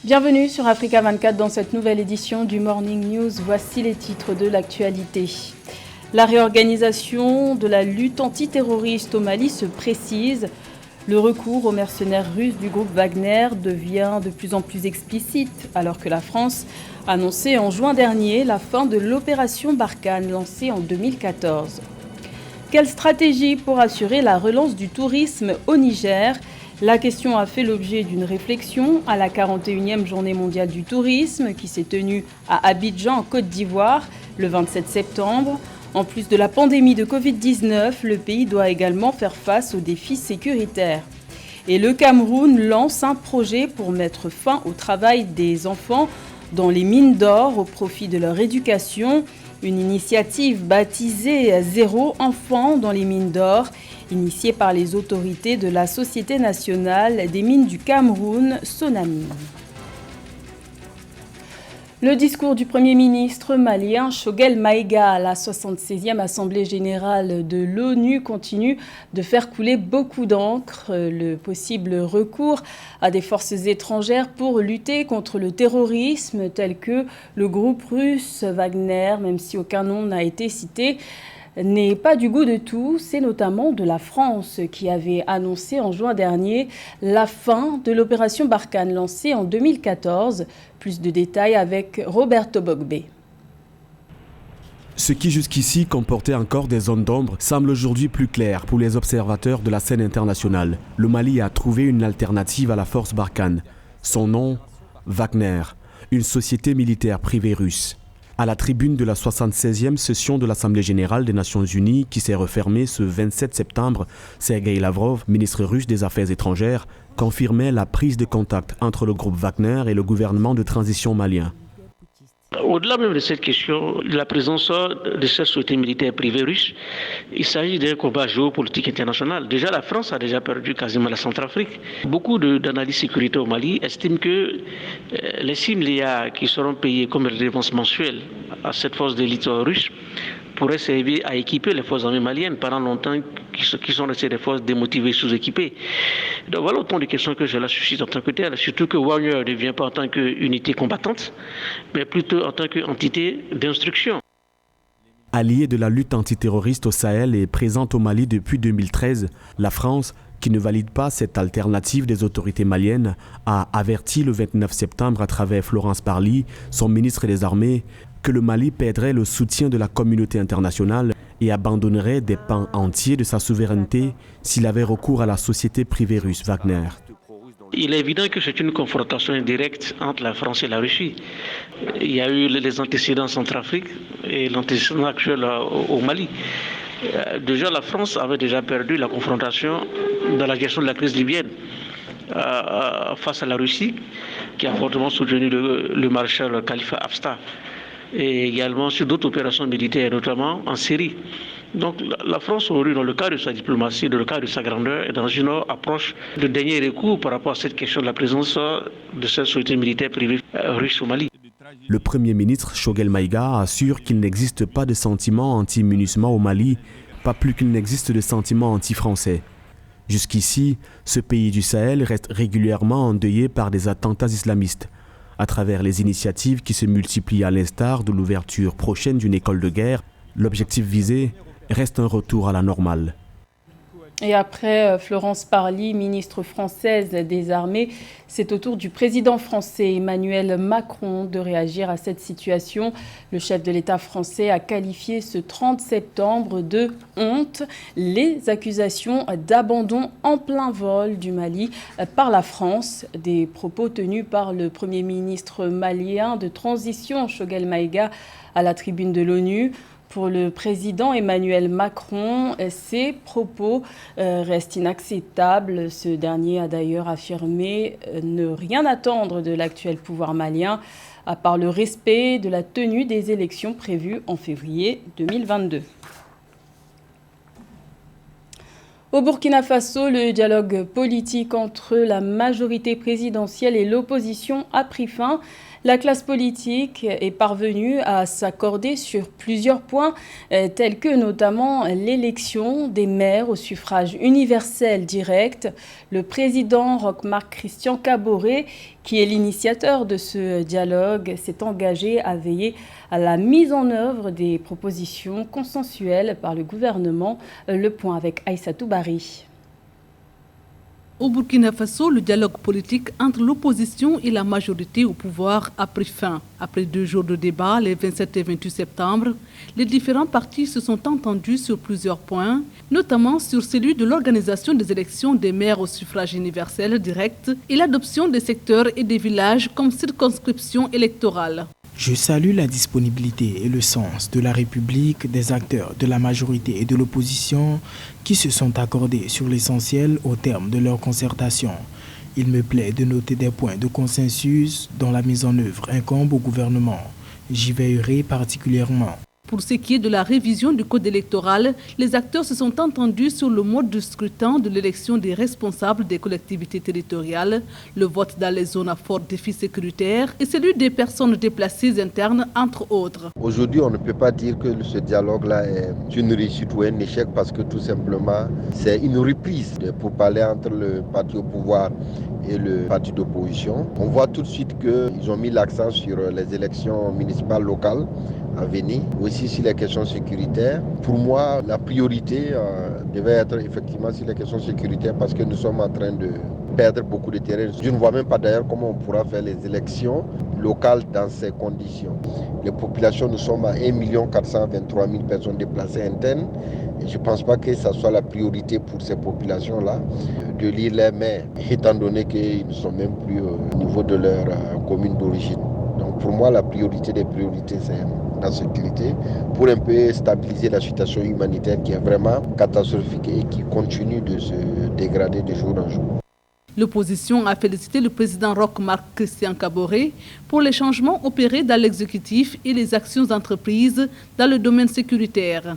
Bienvenue sur Africa 24 dans cette nouvelle édition du Morning News. Voici les titres de l'actualité. La réorganisation de la lutte antiterroriste au Mali se précise. Le recours aux mercenaires russes du groupe Wagner devient de plus en plus explicite alors que la France a annoncé en juin dernier la fin de l'opération Barkhane lancée en 2014. Quelle stratégie pour assurer la relance du tourisme au Niger ? La question a fait l'objet d'une réflexion à la 41e journée mondiale du tourisme qui s'est tenue à Abidjan en Côte d'Ivoire le 27 septembre. En plus de la pandémie de Covid-19, le pays doit également faire face aux défis sécuritaires. Et le Cameroun lance un projet pour mettre fin au travail des enfants dans les mines d'or au profit de leur éducation. Une initiative baptisée « Zéro enfant dans les mines d'or », initiée par les autorités de la Société nationale des mines du Cameroun, Sonamine. Le discours du Premier ministre malien Choguel Maïga à la 76e Assemblée générale de l'ONU continue de faire couler beaucoup d'encre. Le possible recours à des forces étrangères pour lutter contre le terrorisme tel que le groupe russe Wagner, même si aucun nom n'a été cité, n'est pas du goût de tous. C'est notamment de la France qui avait annoncé en juin dernier la fin de l'opération Barkhane lancée en 2014. Plus de détails avec Roberto Bogbe. Ce qui jusqu'ici comportait encore des zones d'ombre semble aujourd'hui plus clair pour les observateurs de la scène internationale. Le Mali a trouvé une alternative à la force Barkhane. Son nom, Wagner, une société militaire privée russe. À la tribune de la 76e session de l'Assemblée générale des Nations unies qui s'est refermée ce 27 septembre, Sergueï Lavrov, ministre russe des Affaires étrangères, confirmait la prise de contact entre le groupe Wagner et le gouvernement de transition malien. Au-delà même de cette question, de la présence de cette société militaire privée russe, il s'agit d'un combat géopolitique international. Déjà, la France a déjà perdu quasiment la Centrafrique. Beaucoup d'analystes sécurité au Mali estiment que les 6 milliards qui seront payés comme redevance mensuelle à cette force d'élite russe pourraient servir à équiper les forces armées maliennes pendant longtemps qui sont restées des forces démotivées, sous-équipées. Donc voilà autant de questions que cela suscite en tant que tel, surtout que Wagner ne vient pas en tant qu'unité combattante, mais plutôt en tant qu'entité d'instruction. Alliée de la lutte antiterroriste au Sahel et présente au Mali depuis 2013, la France, qui ne valide pas cette alternative des autorités maliennes, a averti le 29 septembre à travers Florence Parly, son ministre des Armées, que le Mali perdrait le soutien de la communauté internationale et abandonnerait des pans entiers de sa souveraineté s'il avait recours à la société privée russe Wagner. Il est évident que c'est une confrontation indirecte entre la France et la Russie. Il y a eu les antécédents en Centrafrique et l'antécédent actuel au Mali. Déjà, la France avait déjà perdu la confrontation dans la gestion de la crise libyenne face à la Russie, qui a fortement soutenu le maréchal Khalifa Haftar, et également sur d'autres opérations militaires, notamment en Syrie. Donc la France aurait, dans le cadre de sa diplomatie, dans le cadre de sa grandeur, et dans une approche de dernier recours par rapport à cette question de la présence de cette société militaire privée russe au Mali. Le Premier ministre Choguel Maïga assure qu'il n'existe pas de sentiment anti-MINUSMA au Mali, pas plus qu'il n'existe de sentiment anti-français. Jusqu'ici, ce pays du Sahel reste régulièrement endeuillé par des attentats islamistes. À travers les initiatives qui se multiplient à l'instar de l'ouverture prochaine d'une école de guerre, l'objectif visé reste un retour à la normale. Et après Florence Parly, ministre française des Armées, c'est au tour du président français Emmanuel Macron de réagir à cette situation. Le chef de l'État français a qualifié ce 30 septembre de honte les accusations d'abandon en plein vol du Mali par la France. Des propos tenus par le Premier ministre malien de transition, Choguel Maïga, à la tribune de l'ONU. Pour le président Emmanuel Macron, ces propos restent inacceptables. Ce dernier a d'ailleurs affirmé ne rien attendre de l'actuel pouvoir malien, à part le respect de la tenue des élections prévues en février 2022. Au Burkina Faso, le dialogue politique entre la majorité présidentielle et l'opposition a pris fin. La classe politique est parvenue à s'accorder sur plusieurs points, tels que notamment l'élection des maires au suffrage universel direct. Le président Roch-Marc Christian Kaboré, qui est l'initiateur de ce dialogue, s'est engagé à veiller à la mise en œuvre des propositions consensuelles par le gouvernement. Le point avec Aïssatou Bari. Au Burkina Faso, le dialogue politique entre l'opposition et la majorité au pouvoir a pris fin. Après 2 jours de débat, les 27 et 28 septembre, les différents partis se sont entendus sur plusieurs points, notamment sur celui de l'organisation des élections des maires au suffrage universel direct et l'adoption des secteurs et des villages comme circonscription électorale. Je salue la disponibilité et le sens de la République, des acteurs de la majorité et de l'opposition qui se sont accordés sur l'essentiel au terme de leur concertation. Il me plaît de noter des points de consensus dont la mise en œuvre incombe au gouvernement. J'y veillerai particulièrement. Pour ce qui est de la révision du code électoral, les acteurs se sont entendus sur le mode de scrutin de l'élection des responsables des collectivités territoriales, le vote dans les zones à fort défi sécuritaire et celui des personnes déplacées internes, entre autres. Aujourd'hui, on ne peut pas dire que ce dialogue-là est une réussite ou un échec parce que tout simplement, c'est une reprise pour parler entre le parti au pouvoir et le parti d'opposition. On voit tout de suite qu'ils ont mis l'accent sur les élections municipales locales à venir, aussi sur les questions sécuritaires. Pour moi, la priorité devait être effectivement sur les questions sécuritaires parce que nous sommes en train de perdre beaucoup de terrain. Je ne vois même pas d'ailleurs comment on pourra faire les élections locales dans ces conditions. Les populations, nous sommes à 1 423 000 personnes déplacées internes. Et je ne pense pas que ça soit la priorité pour ces populations-là de lire les maires, étant donné qu'ils ne sont même plus au niveau de leur commune d'origine. Donc pour moi, la priorité des priorités, c'est la sécurité pour un peu stabiliser la situation humanitaire qui est vraiment catastrophique et qui continue de se dégrader de jour en jour. L'opposition a félicité le président Roch-Marc Christian Kaboré pour les changements opérés dans l'exécutif et les actions entreprises dans le domaine sécuritaire.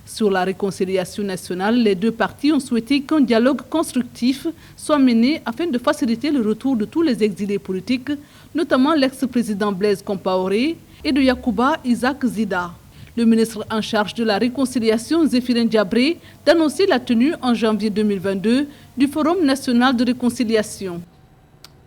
Sur la réconciliation nationale, les 2 partis ont souhaité qu'un dialogue constructif soit mené afin de faciliter le retour de tous les exilés politiques, notamment l'ex-président Blaise Compaoré et de Yacouba Isaac Zida. Le ministre en charge de la réconciliation, Zéphirin Diabré, d'annoncer la tenue en janvier 2022 du Forum national de réconciliation.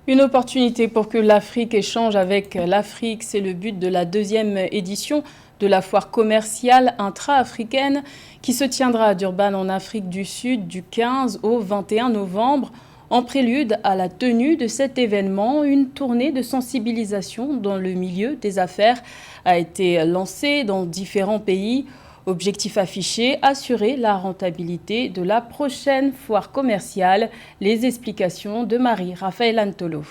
Une opportunité pour que l'Afrique échange avec l'Afrique, c'est le but de la 2e édition de la foire commerciale intra-africaine qui se tiendra à Durban en Afrique du Sud du 15 au 21 novembre. En prélude à la tenue de cet événement, une tournée de sensibilisation dans le milieu des affaires a été lancée dans différents pays. Objectif affiché, assurer la rentabilité de la prochaine foire commerciale. Les explications de Marie-Raphaël Antolo.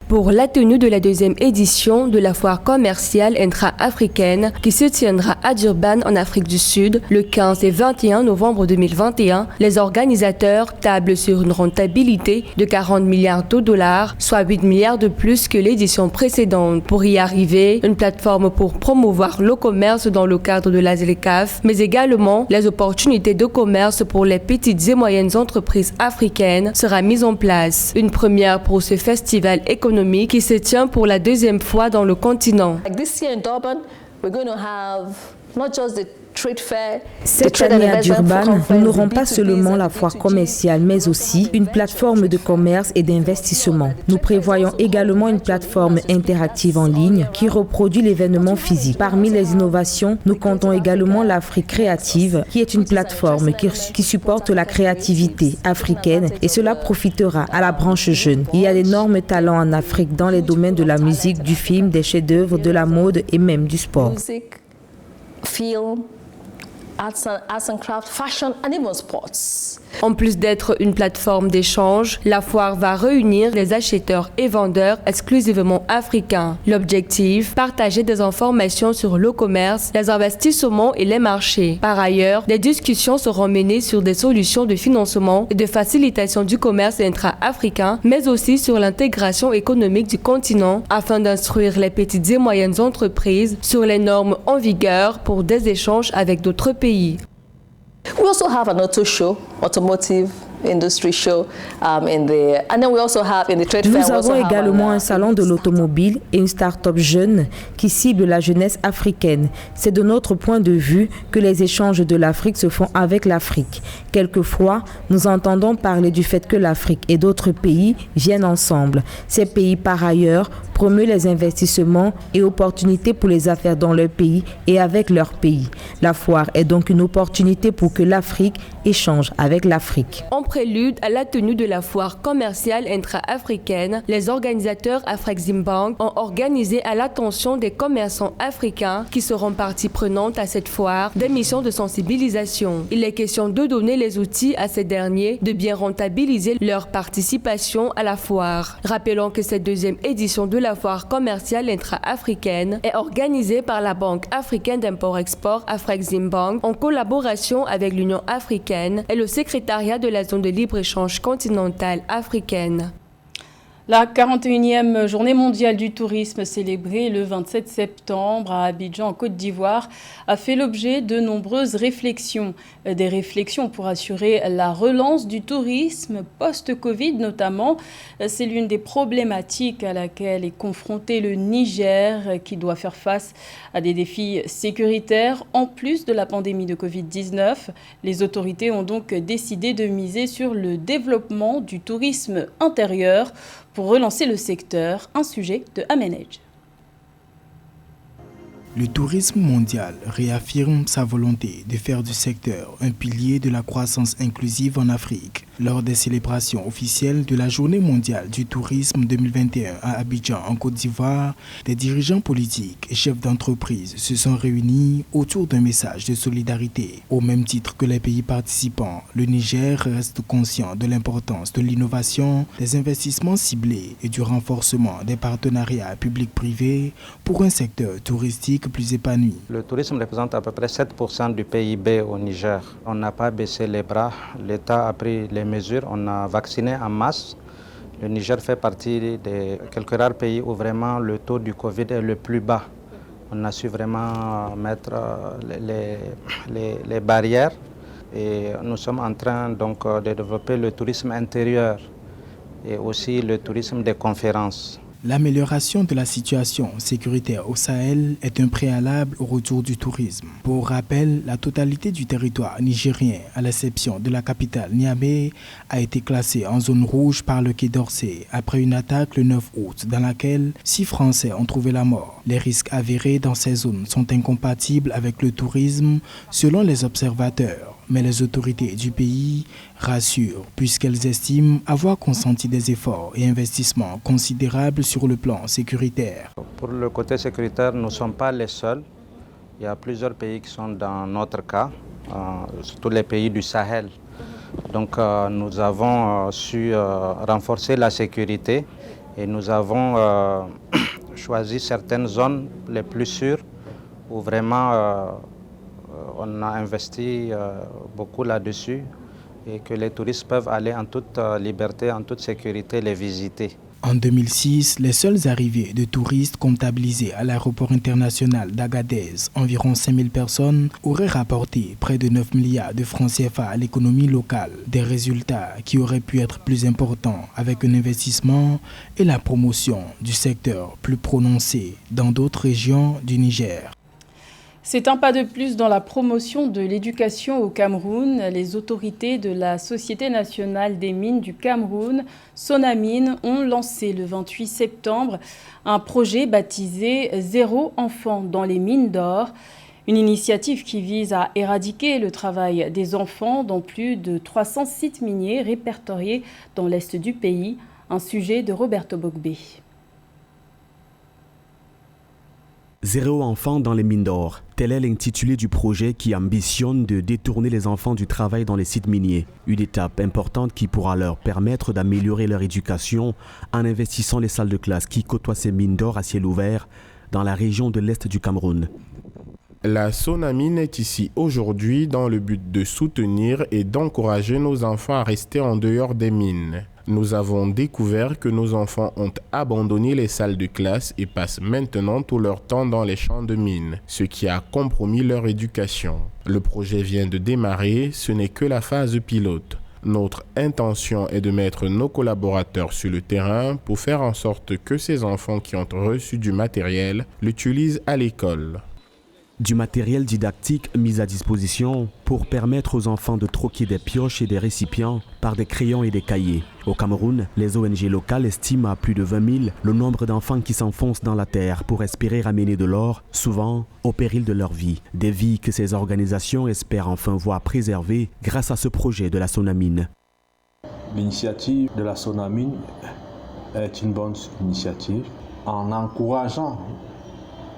Pour la tenue de la 2e édition de la foire commerciale intra-africaine qui se tiendra à Durban en Afrique du Sud le 15 et 21 novembre 2021, les organisateurs tablent sur une rentabilité de 40 milliards de dollars, soit 8 milliards de plus que l'édition précédente. Pour y arriver, une plateforme pour promouvoir le commerce dans le cadre de la ZLECAf, mais également les opportunités de commerce pour les petites et moyennes entreprises africaines sera mise en place. Une première pour ce festival économique qui se tient pour la 2e fois dans le continent. Cette année à Durban, nous n'aurons pas seulement la foire commerciale, mais aussi une plateforme de commerce et d'investissement. Nous prévoyons également une plateforme interactive en ligne qui reproduit l'événement physique. Parmi les innovations, nous comptons également l'Afrique créative, qui est une plateforme qui supporte la créativité africaine et cela profitera à la branche jeune. Il y a d'énormes talents en Afrique dans les domaines de la musique, du film, des chefs-d'œuvre, de la mode et même du sport. Arts and craft, fashion and even sports. En plus d'être une plateforme d'échange, la foire va réunir les acheteurs et vendeurs exclusivement africains. L'objectif, partager des informations sur le commerce, les investissements et les marchés. Par ailleurs, des discussions seront menées sur des solutions de financement et de facilitation du commerce intra-africain, mais aussi sur l'intégration économique du continent afin d'instruire les petites et moyennes entreprises sur les normes en vigueur pour des échanges avec d'autres pays. We also have an auto show, automotive industry show in there. And then we also have in the trade fair. Nous avons également un salon de l'automobile et une start-up jeune qui cible la jeunesse africaine. C'est de notre point de vue que les échanges de l'Afrique se font avec l'Afrique. Quelquefois, nous entendons parler du fait que l'Afrique et d'autres pays viennent ensemble. Ces pays, par ailleurs, promeuvent les investissements et opportunités pour les affaires dans leur pays et avec leur pays. La foire est donc une opportunité pour que l'Afrique échange avec l'Afrique. En prélude à la tenue de la foire commerciale intra-africaine, les organisateurs Afreximbank ont organisé à l'attention des commerçants africains qui seront partie prenante à cette foire des missions de sensibilisation. Il est question de donner les outils à ces derniers de bien rentabiliser leur participation à la foire. Rappelons que cette deuxième édition de la foire commerciale intra-africaine est organisée par la Banque africaine d'import-export Afreximbank en collaboration avec l'Union africaine et le secrétariat de la zone de libre-échange continentale africaine. La 41e journée mondiale du tourisme célébrée le 27 septembre à Abidjan en Côte d'Ivoire a fait l'objet de nombreuses réflexions. Des réflexions pour assurer la relance du tourisme post-Covid notamment. C'est l'une des problématiques à laquelle est confronté le Niger qui doit faire face à des défis sécuritaires en plus de la pandémie de Covid-19. Les autorités ont donc décidé de miser sur le développement du tourisme intérieur pour relancer le secteur, un sujet de Amenej. Le tourisme mondial réaffirme sa volonté de faire du secteur un pilier de la croissance inclusive en Afrique. Lors des célébrations officielles de la Journée mondiale du tourisme 2021 à Abidjan en Côte d'Ivoire, des dirigeants politiques et chefs d'entreprise se sont réunis autour d'un message de solidarité. Au même titre que les pays participants, le Niger reste conscient de l'importance de l'innovation, des investissements ciblés et du renforcement des partenariats publics-privés pour un secteur touristique plus épanoui. Le tourisme représente à peu près 7% du PIB au Niger. On n'a pas baissé les bras. L'État a pris les mesures. On a vacciné en masse. Le Niger fait partie des quelques rares pays où vraiment le taux du Covid est le plus bas. On a su vraiment mettre les barrières et nous sommes en train donc de développer le tourisme intérieur et aussi le tourisme des conférences. L'amélioration de la situation sécuritaire au Sahel est un préalable au retour du tourisme. Pour rappel, la totalité du territoire nigérien, à l'exception de la capitale Niamey, a été classée en zone rouge par le Quai d'Orsay après une attaque le 9 août dans laquelle 6 Français ont trouvé la mort. Les risques avérés dans ces zones sont incompatibles avec le tourisme selon les observateurs. Mais les autorités du pays rassurent puisqu'elles estiment avoir consenti des efforts et investissements considérables sur le plan sécuritaire. Pour le côté sécuritaire, nous ne sommes pas les seuls. Il y a plusieurs pays qui sont dans notre cas, surtout les pays du Sahel. Donc nous avons su renforcer la sécurité et nous avons choisi certaines zones les plus sûres où vraiment on a investi beaucoup là-dessus et que les touristes peuvent aller en toute liberté, en toute sécurité les visiter. En 2006, les seules arrivées de touristes comptabilisées à l'aéroport international d'Agadez, environ 5000 personnes, auraient rapporté près de 9 milliards de francs CFA à l'économie locale. Des résultats qui auraient pu être plus importants avec un investissement et la promotion du secteur plus prononcée dans d'autres régions du Niger. C'est un pas de plus dans la promotion de l'éducation au Cameroun. Les autorités de la Société nationale des mines du Cameroun, Sonamine, ont lancé le 28 septembre un projet baptisé « Zéro enfant dans les mines d'or ». Une initiative qui vise à éradiquer le travail des enfants dans plus de 300 sites miniers répertoriés dans l'est du pays. Un sujet de Roberto Bogbe. Zéro enfant dans les mines d'or, tel est l'intitulé du projet qui ambitionne de détourner les enfants du travail dans les sites miniers. Une étape importante qui pourra leur permettre d'améliorer leur éducation en investissant les salles de classe qui côtoient ces mines d'or à ciel ouvert dans la région de l'Est du Cameroun. La Sonamine est ici aujourd'hui dans le but de soutenir et d'encourager nos enfants à rester en dehors des mines. Nous avons découvert que nos enfants ont abandonné les salles de classe et passent maintenant tout leur temps dans les champs de mines, ce qui a compromis leur éducation. Le projet vient de démarrer, ce n'est que la phase pilote. Notre intention est de mettre nos collaborateurs sur le terrain pour faire en sorte que ces enfants qui ont reçu du matériel l'utilisent à l'école. Du matériel didactique mis à disposition pour permettre aux enfants de troquer des pioches et des récipients par des crayons et des cahiers. Au Cameroun, les ONG locales estiment à plus de 20 000 le nombre d'enfants qui s'enfoncent dans la terre pour espérer ramener de l'or, souvent au péril de leur vie. Des vies que ces organisations espèrent enfin voir préservées grâce à ce projet de la Sonamine. L'initiative de la Sonamine est une bonne initiative en encourageant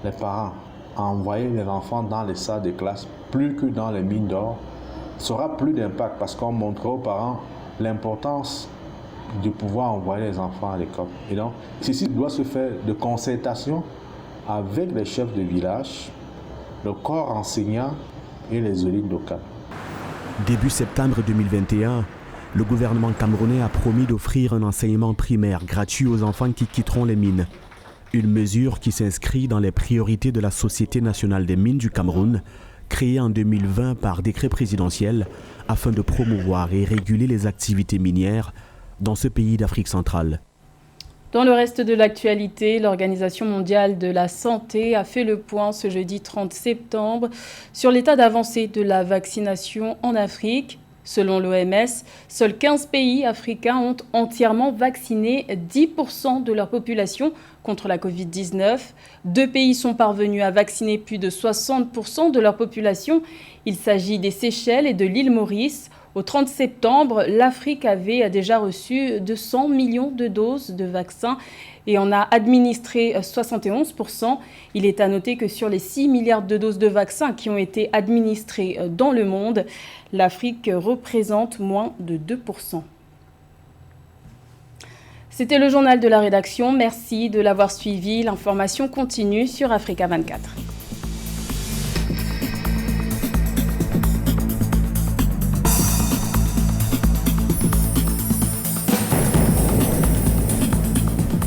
les parents à envoyer les enfants dans les salles de classe plus que dans les mines d'or. Ça aura plus d'impact parce qu'on montrera aux parents l'importance de pouvoir envoyer les enfants à l'école. Et donc, ceci doit se faire de concertation avec les chefs de village, le corps enseignant et les élites locales. Début septembre 2021, le gouvernement camerounais a promis d'offrir un enseignement primaire gratuit aux enfants qui quitteront les mines. Une mesure qui s'inscrit dans les priorités de la Société nationale des mines du Cameroun, créée en 2020 par décret présidentiel afin de promouvoir et réguler les activités minières dans ce pays d'Afrique centrale. Dans le reste de l'actualité, l'Organisation mondiale de la santé a fait le point ce jeudi 30 septembre sur l'état d'avancée de la vaccination en Afrique. Selon l'OMS, seuls 15 pays africains ont entièrement vacciné 10% de leur population contre la Covid-19. 2 pays sont parvenus à vacciner plus de 60% de leur population. Il s'agit des Seychelles et de l'île Maurice. Au 30 septembre, l'Afrique avait déjà reçu 200 millions de doses de vaccins et en a administré 71%. Il est à noter que sur les 6 milliards de doses de vaccins qui ont été administrées dans le monde, l'Afrique représente moins de 2%. C'était le journal de la rédaction. Merci de l'avoir suivi. L'information continue sur Africa 24.